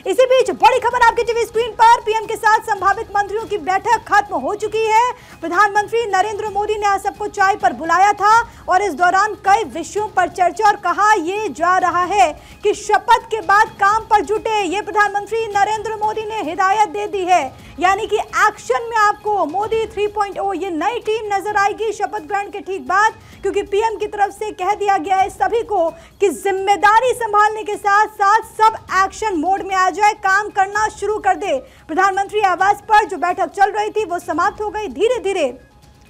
इसी बीच बड़ी खबर आपकी टीवी स्क्रीन पर, पीएम के साथ संभावित मंत्रियों की बैठक खत्म हो चुकी है। प्रधानमंत्री नरेंद्र मोदी ने आज सबको चाय पर बुलाया था और इस दौरान कई विषयों पर चर्चा और कहा यह जा रहा है कि शपथ के बाद काम पर जुटे। ये प्रधानमंत्री नरेंद्र मोदी ने हिदायत दे दी है, यानी कि एक्शन में आपको मोदी 3.0 ये नई टीम नजर आएगी शपथ ग्रहण के ठीक बाद, क्योंकि पीएम की तरफ से कह दिया गया है सभी को कि जिम्मेदारी संभालने के साथ साथ सब एक्शन मोड में आ जाए, काम करना शुरू कर दे। प्रधानमंत्री आवास पर जो बैठक चल रही थी वो समाप्त हो गई। धीरे धीरे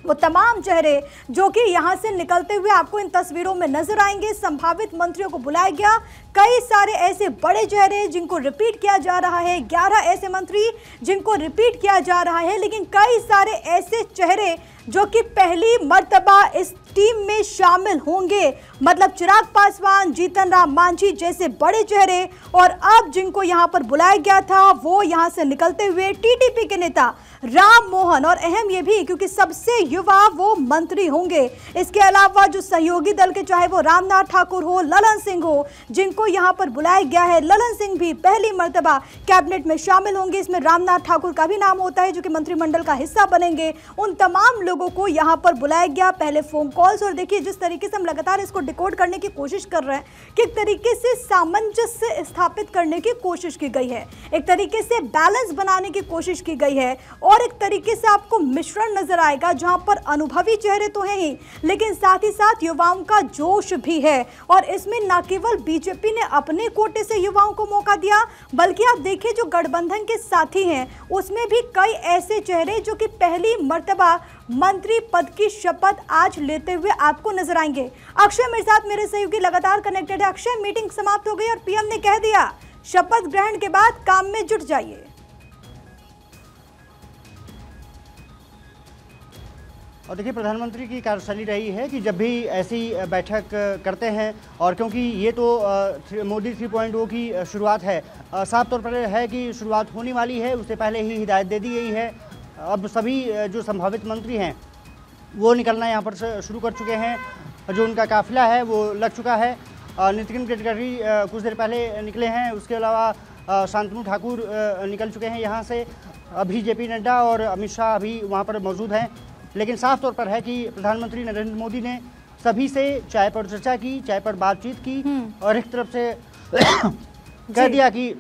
वो तमाम चेहरे जो कि यहां से निकलते हुए आपको इन तस्वीरों में नजर आएंगे। संभावित मंत्रियों को बुलाया गया, कई सारे ऐसे बड़े चेहरे जिनको रिपीट किया जा रहा है, 11 ऐसे मंत्री जिनको रिपीट किया जा रहा है, लेकिन कई सारे ऐसे चेहरे जो कि पहली मर्तबा इस टीम में शामिल होंगे, मतलब चिराग पासवान, जीतन राम मांझी जैसे बड़े चेहरे। और अब जिनको यहां पर बुलाया गया था वो यहां से निकलते हुए टीटीपी के नेता राम मोहन, और अहम ये भी क्योंकि सबसे युवा वो मंत्री होंगे। इसके अलावा जो सहयोगी दल के, चाहे वो रामनाथ ठाकुर हो, ललन सिंह हो, जिनको यहां पर बुलाया गया है, ललन सिंह भी पहली मर्तबा कैबिनेट में शामिल होंगे। इसमें रामनाथ ठाकुर का भी नाम होता है जो कि मंत्रिमंडल का हिस्सा बनेंगे। उन तमाम लोगों को यहां पर बुलाया गया, पहले फोन कॉल्स, और देखिए जिस तरीके से हम लगातार इसको डिकोड करने की कोशिश कर रहे हैं, किस तरीके से सामंजस्य स्थापित करने की कोशिश की गई है, एक तरीके से बैलेंस बनाने की कोशिश की गई है, और एक तरीके से आपको मिश्रण नजर आएगा जहां पर अनुभवी चेहरे तो हैं ही, लेकिन साथ ही साथ युवाओं का जोश भी है। और इसमें न केवल बीजेपी ने अपने कोटे से युवाओं को मौका दिया, बल्कि आप देखिए जो गठबंधन के साथी हैं उसमें भी कई ऐसे चेहरे जो कि पहली मर्तबा मंत्री पद की शपथ आज लेते हुए आपको नजर आएंगे। अक्षय मेरे साथ, मेरे सहयोगी लगातार कनेक्टेड है। अक्षय, मीटिंग समाप्त हो गई और पीएम ने कह दिया शपथ ग्रहण के बाद काम में जुट जाइए। और देखिए प्रधानमंत्री की कार्यशैली रही है कि जब भी ऐसी बैठक करते हैं, और क्योंकि ये तो मोदी 3.0 की शुरुआत है, साफ तौर पर है कि शुरुआत होने वाली है, उससे पहले ही हिदायत दे दी गई है। अब सभी जो संभावित मंत्री हैं वो निकलना यहाँ पर शुरू कर चुके हैं, जो उनका काफिला है वो लग चुका है। नितिन गडकरी कुछ देर पहले निकले हैं, उसके अलावा शांतनु ठाकुर निकल चुके हैं यहाँ से, अभी जेपी नड्डा और अमित शाह अभी वहाँ पर मौजूद हैं। लेकिन साफ तौर पर है कि प्रधानमंत्री नरेंद्र मोदी ने सभी से चाय पर चर्चा की, चाय पर बातचीत की, और एक तरफ से कह दिया कि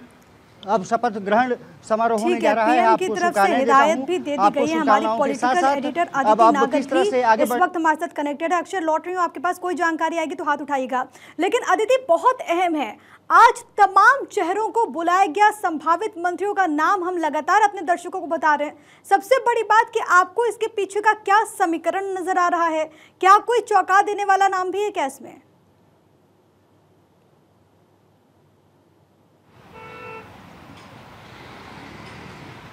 अब शपथ ग्रहण समारोह होने जा रहा है। आपको शुभकामनाएं हिदायत भी दे दी गई है। हमारी पॉलिटिकल एडिटर अदिति नागर इस वक्त हमारे साथ कनेक्टेड है। अक्षय, लौट रही हूँ, आपके पास कोई जानकारी आएगी तो हाथ उठाइएगा। लेकिन अदिति, बहुत अहम है, आज तमाम चेहरों को बुलाया गया, संभावित मंत्रियों का नाम हम लगातार अपने दर्शकों को बता रहे हैं। सबसे बड़ी बात कि आपको इसके पीछे का क्या समीकरण नजर आ रहा है, क्या कोई चौंका देने वाला नाम भी है क्या इसमें?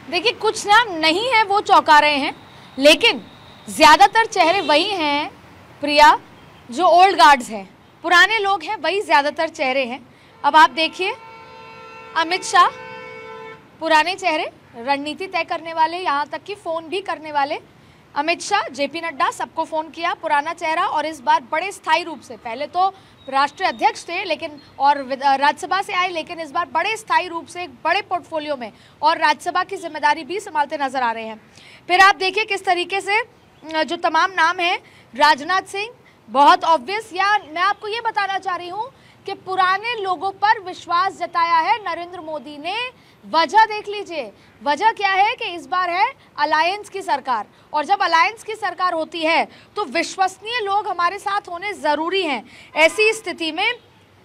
देखिए, कुछ नाम नहीं है वो चौंका रहे हैं, लेकिन ज्यादातर चेहरे वही हैं प्रिया जो ओल्ड गार्ड्स हैं, पुराने लोग हैं, वही ज्यादातर चेहरे हैं। अब आप देखिए, अमित शाह पुराने चेहरे, रणनीति तय करने वाले, यहाँ तक कि फोन भी करने वाले। अमित शाह, जेपी नड्डा, सबको फोन किया, पुराना चेहरा, और इस बार बड़े स्थायी रूप से, पहले तो राष्ट्रीय अध्यक्ष थे लेकिन और राज्यसभा से आए, लेकिन इस बार बड़े स्थायी रूप से एक बड़े पोर्टफोलियो में और राज्यसभा की जिम्मेदारी भी संभालते नजर आ रहे हैं। फिर आप देखिए किस तरीके से जो तमाम नाम हैं, राजनाथ सिंह बहुत ऑब्वियस, या मैं आपको ये बताना चाह रही हूँ कि पुराने लोगों पर विश्वास जताया है नरेंद्र मोदी ने। वजह देख लीजिए, वजह क्या है कि इस बार है अलायंस की सरकार, और जब अलायंस की सरकार होती है तो विश्वसनीय लोग हमारे साथ होने जरूरी हैं। ऐसी स्थिति में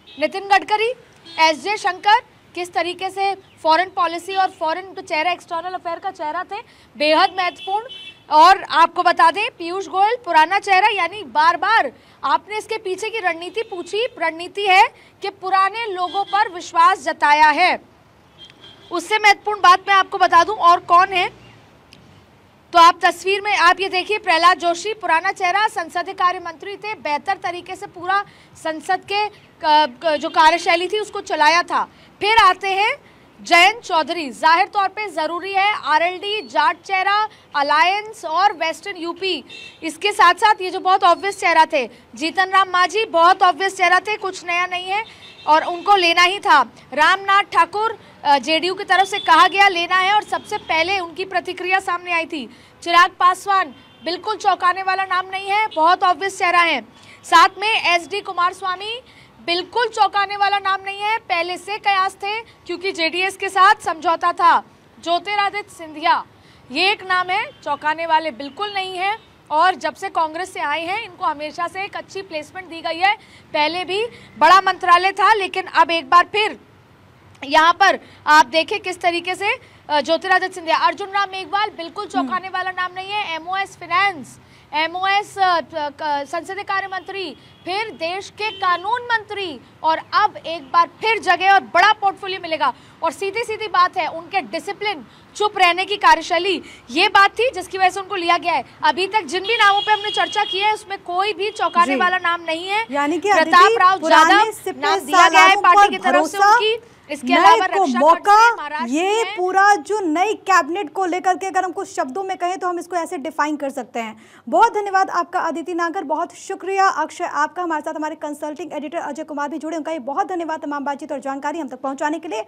नितिन गडकरी, एस जयशंकर किस तरीके से फॉरेन पॉलिसी और फॉरेन तो चेहरा, एक्सटर्नल अफेयर का चेहरा थे, बेहद महत्वपूर्ण। और आपको बता दें पीयूष गोयल पुराना चेहरा, यानी बार बार आपने इसके पीछे की रणनीति पूछी, रणनीति है कि पुराने लोगों पर विश्वास जताया है। उससे महत्वपूर्ण बात मैं आपको बता दूं और कौन है, तो आप तस्वीर में आप ये देखिए, प्रहलाद जोशी पुराना चेहरा, संसदीय कार्य मंत्री थे, बेहतर तरीके से पूरा संसद के जो कार्यशैली थी उसको चलाया था। फिर आते हैं जयंत चौधरी, जाहिर तौर पे जरूरी है, आरएलडी, जाट चेहरा, अलायंस और वेस्टर्न यूपी। इसके साथ साथ ये जो बहुत ऑब्वियस चेहरा थे, जीतन राम मांझी बहुत ऑब्वियस चेहरा थे, कुछ नया नहीं है और उनको लेना ही था। रामनाथ ठाकुर जेडीयू की तरफ से कहा गया लेना है और सबसे पहले उनकी प्रतिक्रिया सामने आई थी। चिराग पासवान बिल्कुल चौंकाने वाला नाम नहीं है, बहुत ऑब्वियस चेहरा है। साथ में एसडी कुमारस्वामी बिल्कुल चौंकाने वाला नाम नहीं है, पहले से कयास थे क्योंकि जेडीएस के साथ समझौता था। ज्योतिरादित्य सिंधिया ये एक नाम है, चौंकाने वाले बिल्कुल नहीं है और जब से कांग्रेस से आए हैं इनको हमेशा से एक अच्छी प्लेसमेंट दी गई है। पहले भी बड़ा मंत्रालय था लेकिन अब एक बार फिर यहाँ पर आप देखें किस तरीके से ज्योतिरादित्य सिंधिया। अर्जुन राम मेघवाल बिल्कुल चौंकाने वाला नाम नहीं है, एमओएस फाइनेंस, एमओएस संसदीय कार्य मंत्री, फिर देश के कानून मंत्री और अब एक बार फिर जगह और बड़ा पोर्टफोलियो मिलेगा। और सीधी सीधी बात है उनके डिसिप्लिन, चुप रहने की कार्यशैली, ये बात थी जिसकी वजह से उनको लिया गया है। अभी तक जिन भी नामों पे हमने चर्चा की है उसमें कोई भी चौंकाने वाला नाम नहीं है। यानी कि प्रताप राव जाधव नाम दिया गया है पार्टी की तरफ से उनकी, इसके अलावा को मौका, ये पूरा जो नई कैबिनेट को लेकर के अगर हम कुछ शब्दों में कहें तो हम इसको ऐसे डिफाइन कर सकते हैं। बहुत धन्यवाद आपका अदिति नागर, बहुत शुक्रिया अक्षय आपका। हमारे साथ हमारे कंसल्टिंग एडिटर अजय कुमार भी जुड़े, उनका ये बहुत धन्यवाद तमाम बातचीत और जानकारी हम तक पहुंचाने के लिए।